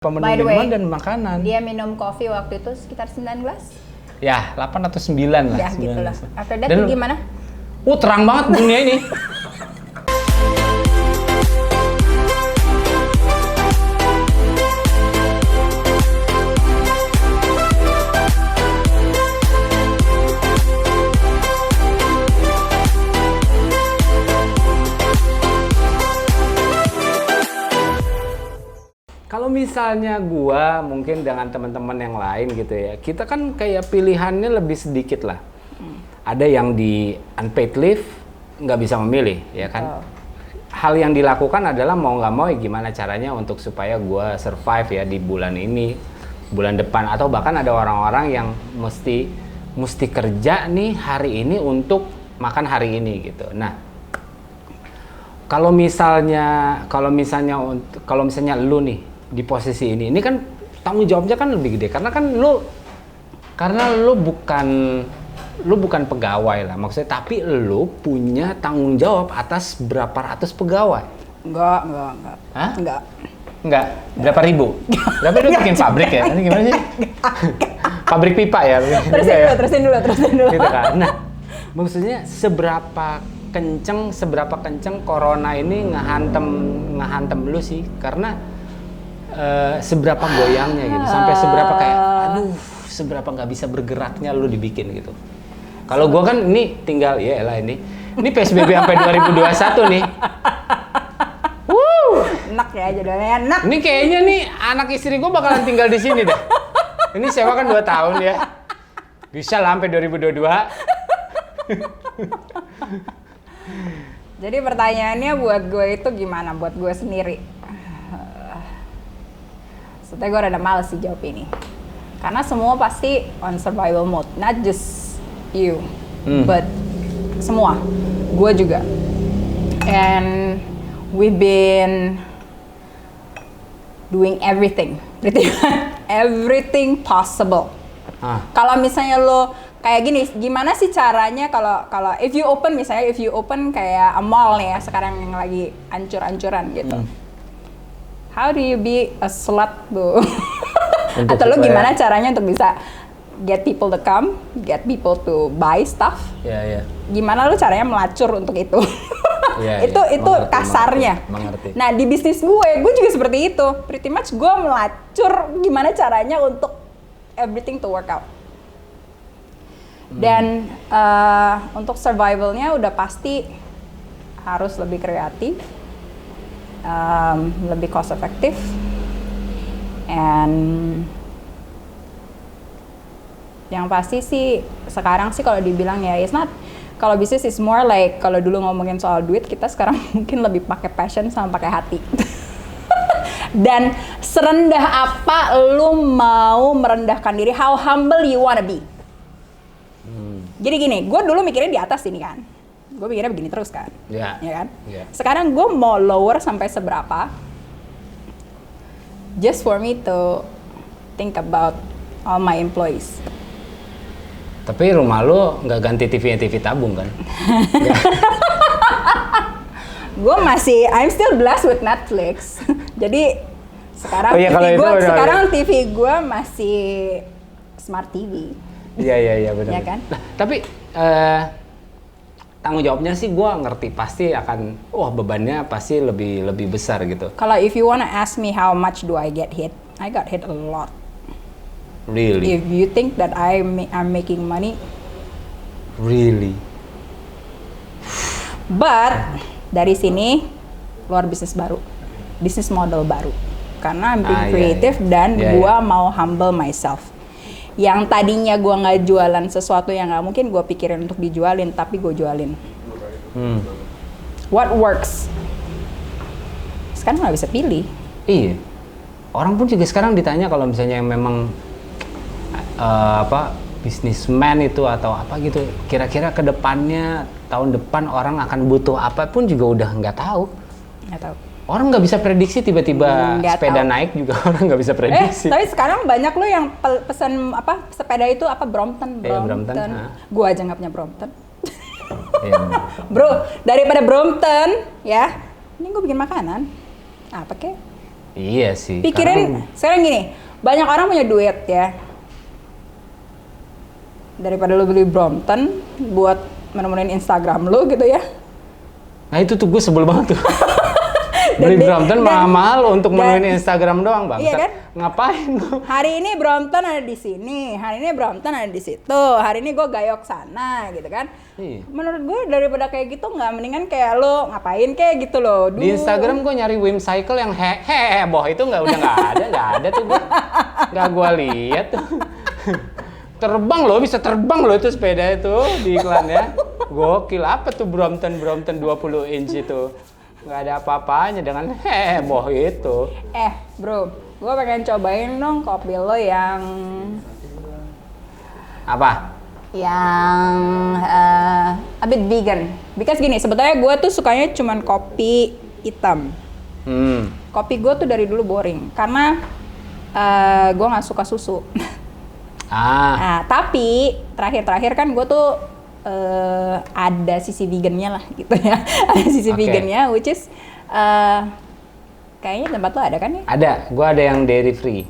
Pemenuh By the way, minuman dan makanan. Dia minum kopi waktu itu sekitar 9 gelas? Ya, 8 atau 9 lah. Ya gitu lah. After that Dan gimana? Terang banget dunia ini. Kalau misalnya gua mungkin dengan teman-teman yang lain gitu ya, kita kan kayak pilihannya lebih sedikit lah. Ada yang di unpaid leave, nggak bisa memilih, ya kan? Hal yang dilakukan adalah mau nggak mau gimana caranya untuk supaya gua survive ya di bulan ini, bulan depan, atau bahkan ada orang-orang yang mesti kerja nih hari ini untuk makan hari ini gitu. Nah, kalau misalnya lu nih di posisi ini kan tanggung jawabnya kan lebih gede karena lu bukan pegawai lah maksudnya, tapi lu punya tanggung jawab atas berapa ratus pegawai. Enggak. Hah? Enggak. Berapa ribu? Berapa lu bikin pabrik ya? Ini gimana sih? Pabrik pipa ya? Terusin dulu. Gitu kan. Nah, maksudnya seberapa kenceng corona ini ngehantem lu sih, karena seberapa goyangnya gitu, sampai seberapa kayak seberapa nggak bisa bergeraknya lu dibikin gitu. Kalau gua kan ini tinggal ini PSBB sampai 2021 nih. Enak ya jadinya, enak. Ini kayaknya nih anak istri gua bakalan tinggal di sini deh. Ini sewa kan 2 tahun ya. Bisa lah sampai 2022. Jadi pertanyaannya buat gue itu gimana? Buat gue sendiri. Setelah gue rada males sih jawab ini. Karena semua pasti on survival mode. Not just you, but semua. Gue juga. And we've been doing everything. Pretty much everything possible. Kalau misalnya lo kayak gini, gimana sih caranya kalau if you open kayak a mall nih ya sekarang yang lagi ancur-ancuran gitu. How do you be a slut tuh? Atau lo gimana caranya untuk bisa get people to come, get people to buy stuff? Iya. Gimana lo caranya melacur untuk itu? Itu mengerti, kasarnya. mengerti. Nah di bisnis gue juga seperti itu. Pretty much gue melacur gimana caranya untuk everything to work out. Dan untuk survivalnya udah pasti harus lebih kreatif, lebih cost effective, and yang pasti sih sekarang sih kalau dibilang ya it's not, kalau bisnis is more like kalau dulu ngomongin soal duit, kita sekarang mungkin lebih pakai passion sama pakai hati. Dan serendah apa lu mau merendahkan diri, how humble you wanna be. Jadi gini, gue dulu mikirnya di atas ini kan, gue mikirnya begini terus kan, ya kan. Sekarang gue mau lower sampai seberapa, just for me to think about all my employees. Tapi rumah lu nggak ganti TV tabung kan? Gue I'm still blessed with Netflix. Jadi sekarang TV gue masih smart TV. Iya benar. Ya kan? Nah, tapi tanggung jawabnya sih gue ngerti pasti akan bebannya pasti lebih besar gitu. Kalau if you wanna ask me how much do I get hit, I got hit a lot. Really? If you think that I'm making money, really? But dari sini keluar bisnis baru, bisnis model baru. Karena I'm being creative dan gue mau humble myself. Yang tadinya gue nggak jualan sesuatu yang nggak mungkin gue pikirin untuk dijualin, tapi gue jualin. What works? Sekarang nggak bisa pilih. Iya. Orang pun juga sekarang ditanya kalau misalnya yang memang bisnisman itu atau apa gitu, kira-kira ke depannya tahun depan orang akan butuh apa pun juga udah nggak tahu. Nggak tahu. Orang nggak bisa prediksi tiba-tiba sepeda naik juga orang nggak bisa prediksi. Tapi sekarang banyak loh yang pesan sepeda itu Brompton. Gue aja nggak punya Brompton. Bro, daripada Brompton ya, ini gue bikin makanan. Apa kek? Iya sih. Pikirin sekarang gini, banyak orang punya duit ya. Daripada lu beli Brompton buat menemuin Instagram lu gitu ya. Nah itu tuh gue sebel banget tuh. Beli Brompton mahal untuk menemuin Instagram doang bang. Iya kan? Ngapain lu? Hari ini Brompton ada di sini, hari ini Brompton ada di situ, hari ini gue gayok sana gitu kan. Iya. Menurut gue daripada kayak gitu nggak mendingan kayak lo ngapain kayak gitu loh. Di Instagram gue nyari Whimcycle yang heboh itu nggak ada tuh gue. Nggak gue lihat tuh. Terbang loh, bisa terbang loh itu sepeda itu di iklannya. Gokil, apa tuh Brompton 20 inch itu. Nggak ada apa-apanya dengan heboh itu. Bro, gue pengen cobain dong kopi lo yang... Apa? Yang a bit vegan. Because gini, sebetulnya gue tuh sukanya cuman kopi hitam. Kopi gue tuh dari dulu boring, karena gue nggak suka susu. Nah, tapi terakhir-terakhir kan gue tuh ada sisi vegannya lah gitu ya. Ada sisi vegannya, which is kayaknya tempat lo ada kan ya? Ada, gue ada yang dairy free.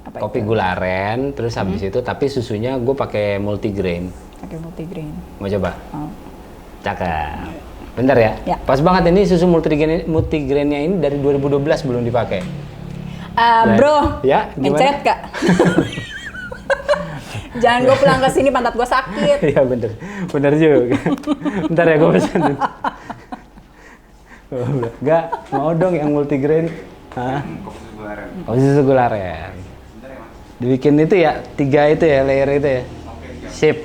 Apa kopi itu? gula aren, terus habis itu tapi susunya gue pakai multigrain. Pakai multigrain. Mau coba? Oh. Cakep. Bentar ya? Ya. Pas banget ini susu multigrainnya ini dari 2012 belum dipakai. Bro, ya, mencret Kak. Jangan gue pulang ke sini pantat gue sakit. Iya bener juga. Bentar ya gue pesen. Enggak, mau dong yang multigrain. Hah? Kopi susu gula aren. Dibikin itu ya, 3 itu ya, layer itu ya. Sip.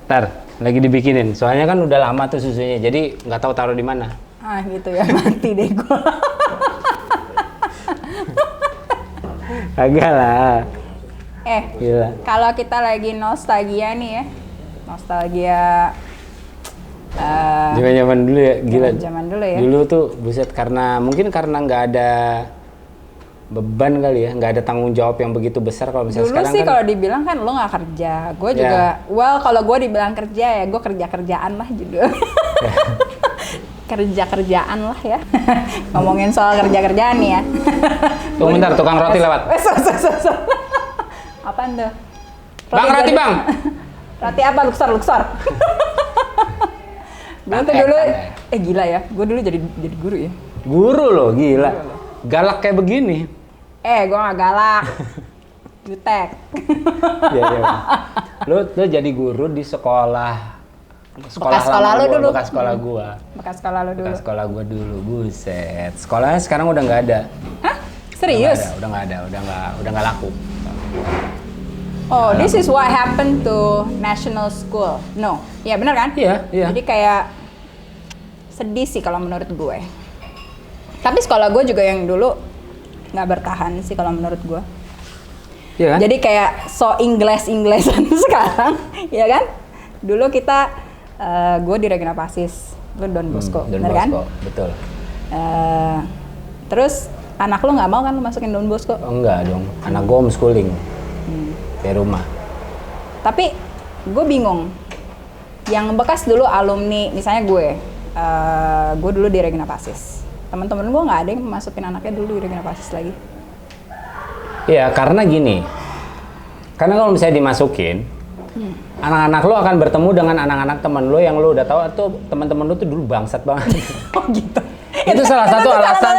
Ntar, lagi dibikinin. Soalnya kan udah lama tuh susunya, jadi nggak tahu taruh di mana. Gitu ya, mati deh gue. Agak lah. Gila. Kalau kita lagi nostalgia nih ya, nostalgia Zaman dulu ya, gila. Zaman dulu ya. Dulu tuh buset, mungkin karena nggak ada beban kali ya, nggak ada tanggung jawab yang begitu besar. Kalau misalnya dulu sekarang sih kan, kalau dibilang kan lo nggak kerja, gue juga. Kalau gue dibilang kerja ya, gue kerjaan lah juga. Kerjaan lah ya. Ngomongin soal kerjaan nih ya. Tunggu bentar, tukang roti lewat. Apaan tuh? Bang, roti bang. Roti apa? Luxor. Gue tuh dulu, gila ya. Gue dulu jadi guru ya. Guru loh, gila. Galak kayak begini. Gue gak galak. Jutek. Iya. Lu jadi guru di sekolah. Bekas sekolah lu dulu. Bekas sekolah gua. Bekas sekolah lu dulu. Bekas sekolah gua dulu, buset. Sekolahnya sekarang udah nggak ada. Hah? Serius? Udah nggak ada, udah nggak laku. Oh, this is what happened to national school. No, ya benar kan? Iya. Jadi kayak sedih sih kalau menurut gue. Tapi sekolah gue juga yang dulu nggak bertahan sih kalau menurut gue. Iya kan? Jadi kayak so Inglesan sekarang, ya kan? Dulu kita, gue di Regina Pacis, lu Don Bosco, Don bener Bosco, kan? betul. Terus anak lu nggak mau kan lu masukin Don Bosco? Oh, enggak dong, anak gue homeschooling di rumah. Tapi gue bingung. Yang bekas dulu alumni, misalnya gue dulu di Regina Pacis. Teman-teman gue nggak ada yang masukin anaknya dulu di Regina Pacis lagi. Iya, karena gini. Karena kalau misalnya dimasukin, anak-anak lo akan bertemu dengan anak-anak teman lo yang lo udah tahu atau teman-teman lo tuh dulu bangsat banget. Oh gitu. Itu salah satu alasan.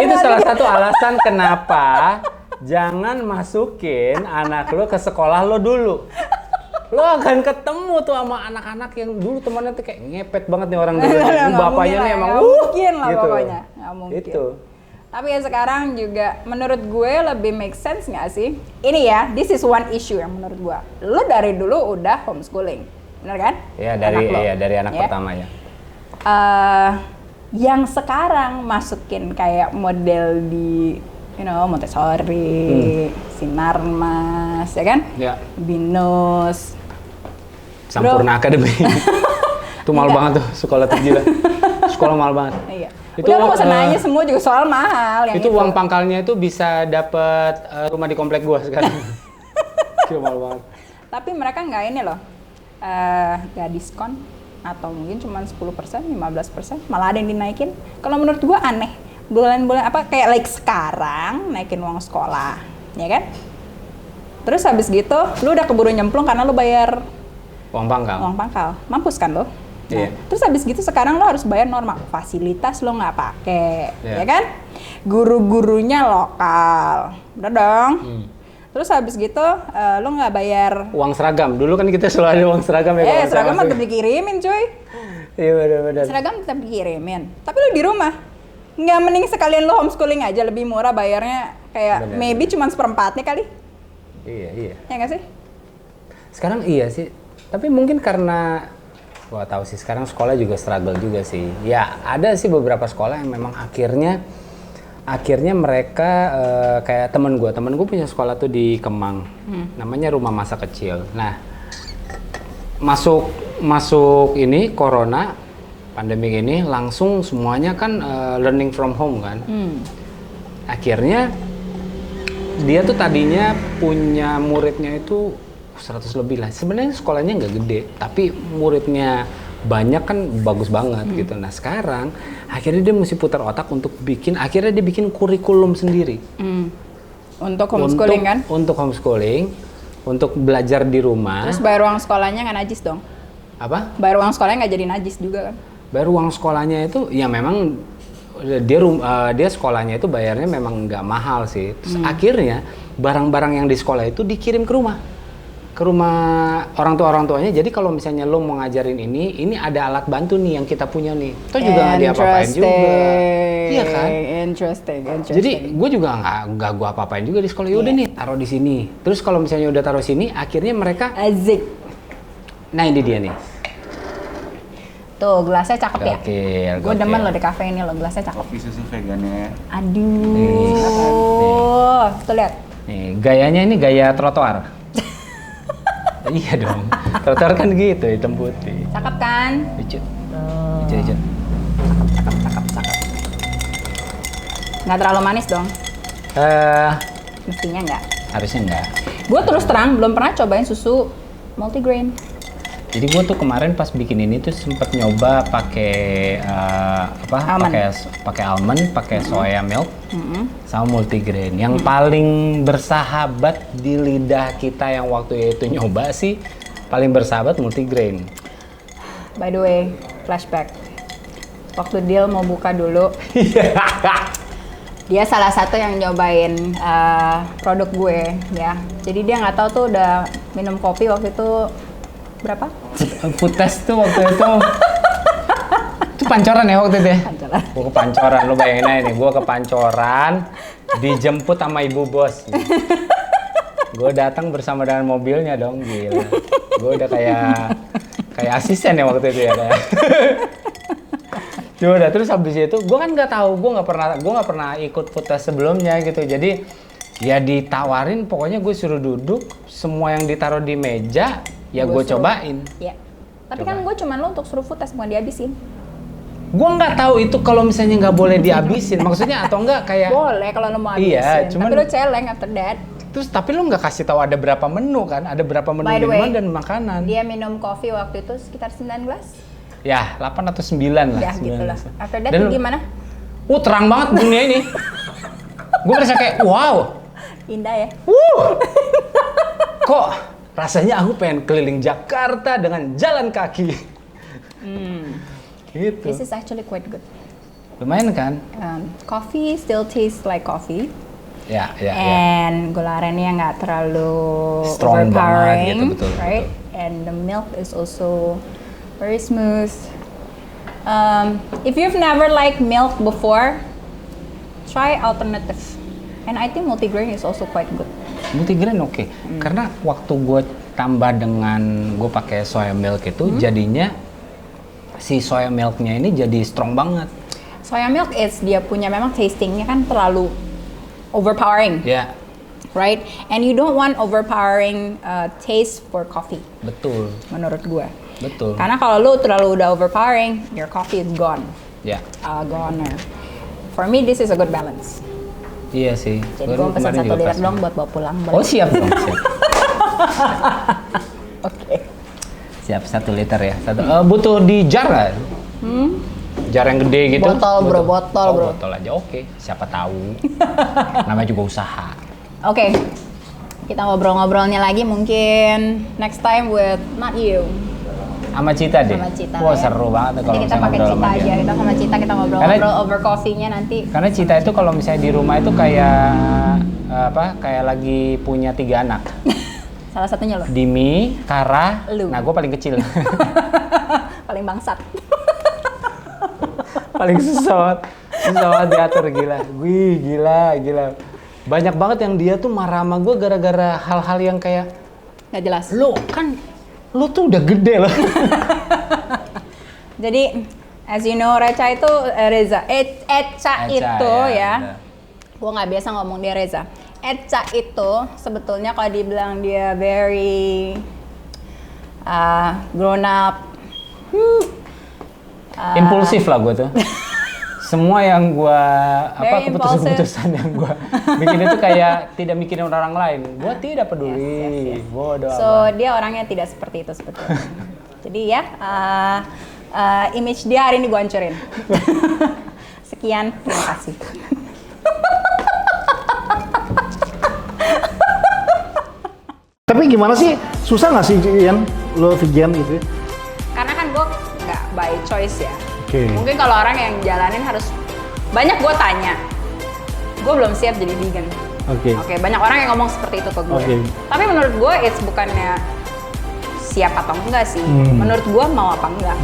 Itu salah satu alasan kenapa jangan masukin anak lo ke sekolah lo dulu. Lo akan ketemu tuh sama anak-anak yang dulu temannya tuh kayak ngepet banget nih orang dulu. Bapaknya nih emang mungkin lah gitu. pokoknya. Nggak mungkin. Itu. Tapi ya sekarang juga menurut gue lebih make sense nggak sih? Ini ya, this is one issue yang menurut gue. Lo dari dulu udah homeschooling, bener kan? Iya dari anak pertama ya. Yang sekarang masukin kayak model di Montessori, Sinarmas, ya kan? Ya. Binus, Sampurna Academy. Itu mahal banget tuh sekolah tergila. Sekolah mahal banget. Iya. Itu, udah lo gak usah nanya semua juga soal mahal. Yang itu uang pangkalnya itu bisa dapat rumah di komplek gua sekarang. Gila mahal banget. Tapi mereka nggak ini loh, nggak diskon. atau mungkin cuma 10%, 15%, malah ada yang dinaikin. Kalau menurut gua aneh. Bulan-bulan apa kayak like sekarang naikin uang sekolah, ya kan? Terus habis gitu, lu udah keburu nyemplung karena lu bayar Uang pangkal. uang pangkal. Mampus kan lo? Iya. Terus habis gitu sekarang lo harus bayar normal. Fasilitas lo nggak pakai, Iya. ya kan? Guru-gurunya lokal. Udah dong. Terus habis gitu lo nggak bayar. Uang seragam. Dulu kan kita selalu ada uang seragam ya. kalau Seragam saya tetap masuk. dikirimin cuy. Iya benar-benar. Seragam tetap dikirimin. Tapi lo di rumah. Nggak mending sekalian lo homeschooling aja, lebih murah bayarnya. Kayak Bener. maybe cuma seperempatnya kali. Iya. Ya nggak sih? Sekarang iya sih. Tapi mungkin karena gua tahu sih sekarang sekolah juga struggle juga sih. Ya ada sih beberapa sekolah yang memang akhirnya mereka kayak temen gue punya sekolah tuh di Kemang, namanya Rumah Masa Kecil. Nah masuk ini corona pandemi ini langsung semuanya kan learning from home kan. Akhirnya dia tuh tadinya punya muridnya itu 100 lebih lah. Sebenarnya sekolahnya nggak gede, tapi muridnya banyak kan bagus banget gitu. Nah sekarang akhirnya dia mesti putar otak untuk akhirnya dia bikin kurikulum sendiri. Untuk homeschooling kan? Untuk homeschooling, untuk belajar di rumah. Terus bayar uang sekolahnya nggak najis dong? Apa? Bayar uang sekolahnya nggak jadi najis juga kan? Bayar uang sekolahnya itu ya memang dia sekolahnya itu bayarnya memang nggak mahal sih. Terus akhirnya barang-barang yang di sekolah itu dikirim ke rumah orang tuanya. Jadi kalau misalnya lo mau ngajarin ini ada alat bantu nih yang kita punya nih. Itu juga nggak diapa-apain juga. Iya kan? Interesting. Jadi gue juga nggak gue apa-apain juga di sekolah. Yaudah nih taruh di sini. Terus kalau misalnya udah taruh sini, akhirnya mereka. Azik. Nah ini dia nih. Tuh gelasnya cakep ya. Gue Gokil. demen loh di cafe ini loh, gelasnya cakep. Kopi susu vegannya. Aduh. Tuh lihat. Nih gayanya ini gaya trotoar. Iya dong. Trotoar kan gitu hitam putih. Cakep kan? Lucu. Cakep. Nggak terlalu manis dong? Mestinya nggak. Harusnya enggak. Gue terus terang belum pernah cobain susu multigrain. Jadi gue tuh kemarin pas bikin ini tuh sempet nyoba pakai Almond. pakai almond, pakai soya milk, sama multigrain. Yang paling bersahabat di lidah kita yang waktu itu nyoba sih paling bersahabat multigrain. By the way, flashback. Waktu Dil mau buka dulu, dia salah satu yang nyobain produk gue ya. Jadi dia nggak tahu tuh udah minum kopi waktu itu berapa? Food test tuh waktu itu. Itu pancoran ya waktu itu ya? Pancoran. Gue ke Pancoran, lu bayangin aja nih, gue ke Pancoran, dijemput sama ibu bos. Gue datang bersama dengan mobilnya dong, gila. Gue udah kayak asisten ya waktu itu ya. Coba udah, terus habis itu, gue kan nggak tahu, gue nggak pernah ikut food test sebelumnya gitu. Jadi ya ditawarin, pokoknya gue suruh duduk, semua yang ditaruh di meja, ya gue cobain. Ya. Tapi kan gue cuma lo untuk suruh food test, bukan dihabisin. Gue nggak tahu itu kalau misalnya nggak boleh dihabisin, maksudnya atau enggak kayak. Boleh kalau lo mau habisin. Iya, cuman. Tapi lo celeng after that. Terus tapi lo nggak kasih tahu ada berapa menu kan? Ada berapa menu By the way, minuman dan makanan. Dia minum kopi waktu itu sekitar 9 gelas. Ya, 8 atau 9 lah. Ya 9 gitu lah. lah. After that Dan, tuh gimana? terang banget dunia ini. Gue merasa kayak, wow. Indah ya? Kok rasanya aku pengen keliling Jakarta dengan jalan kaki. Gitu. This is actually quite good. Lumayan kan? Coffee still tastes like coffee. Ya. And gula arennya nggak terlalu Strong overpowering, banget gitu, betul, right? And the milk is also very smooth. If you've never liked milk before, try alternative. And I think multigrain is also quite good. Multigrain oke. Karena waktu gue tambah dengan gue pakai soya milk itu jadinya si soya milknya ini jadi strong banget. Soya milk is dia punya memang tastingnya kan terlalu overpowering, Ya, right? And you don't want overpowering taste for coffee, betul. menurut gue. Betul. Karena kalau lu terlalu udah overpowering, your coffee is gone, Ya. goner. For me, this is a good balance. Iya sih. Jadi gue pesan Kemarin 1 juga liter pas- dong buat bawa pulang. Oh siap dong. Siap. Oke. Siap 1 liter ya. Butuh di jar nggak? Jar yang gede gitu? Botol bro, botol bro. Botol aja, oke. Siapa tahu. Namanya juga usaha. Oke. Kita ngobrol-ngobrolnya lagi mungkin next time with not you. Sama Cita deh. Sama Cita. Wah, ya. seru banget Nanti kalau kita misalnya pakai ngobrol Cita sama aja. dia. Kita sama Cita kita ngobrol-ngobrol over coffee-nya nanti. Karena Cita itu kalau misalnya di rumah itu kayak kayak lagi punya 3 anak. Salah satunya lo. Dimi, Kara, Lu. nah gue paling kecil. Paling bangsat. Paling susah diatur, gila. Wih, gila. Banyak banget yang dia tuh marah sama gue gara-gara hal-hal yang kayak Nggak jelas. Lu tuh udah gede loh. Jadi, as you know, Echa itu ya. Gue nggak biasa ngomong dia Reza. Echa itu sebetulnya kalau dibilang dia very grown up. Impulsif lah gue tuh. Semua yang gue Very keputusan-keputusan yang gue bikin itu kayak tidak mikirin orang lain. Gue tidak peduli. Yes. Bodoh So amat. dia orangnya tidak seperti itu sebetulnya. Jadi ya, image dia hari ini gue hancurin. Sekian, terima kasih. Tapi gimana sih? Susah nggak sih Ian lo vegan gitu? Karena kan gue nggak by choice ya. Oke. Mungkin kalau orang yang jalanin harus banyak gue tanya. Gue belum siap jadi vegan. Oke. Oke, banyak orang yang ngomong seperti itu ke gue. Oke. Tapi menurut gue, it's bukannya siap atau enggak sih. Menurut gue mau apa enggak.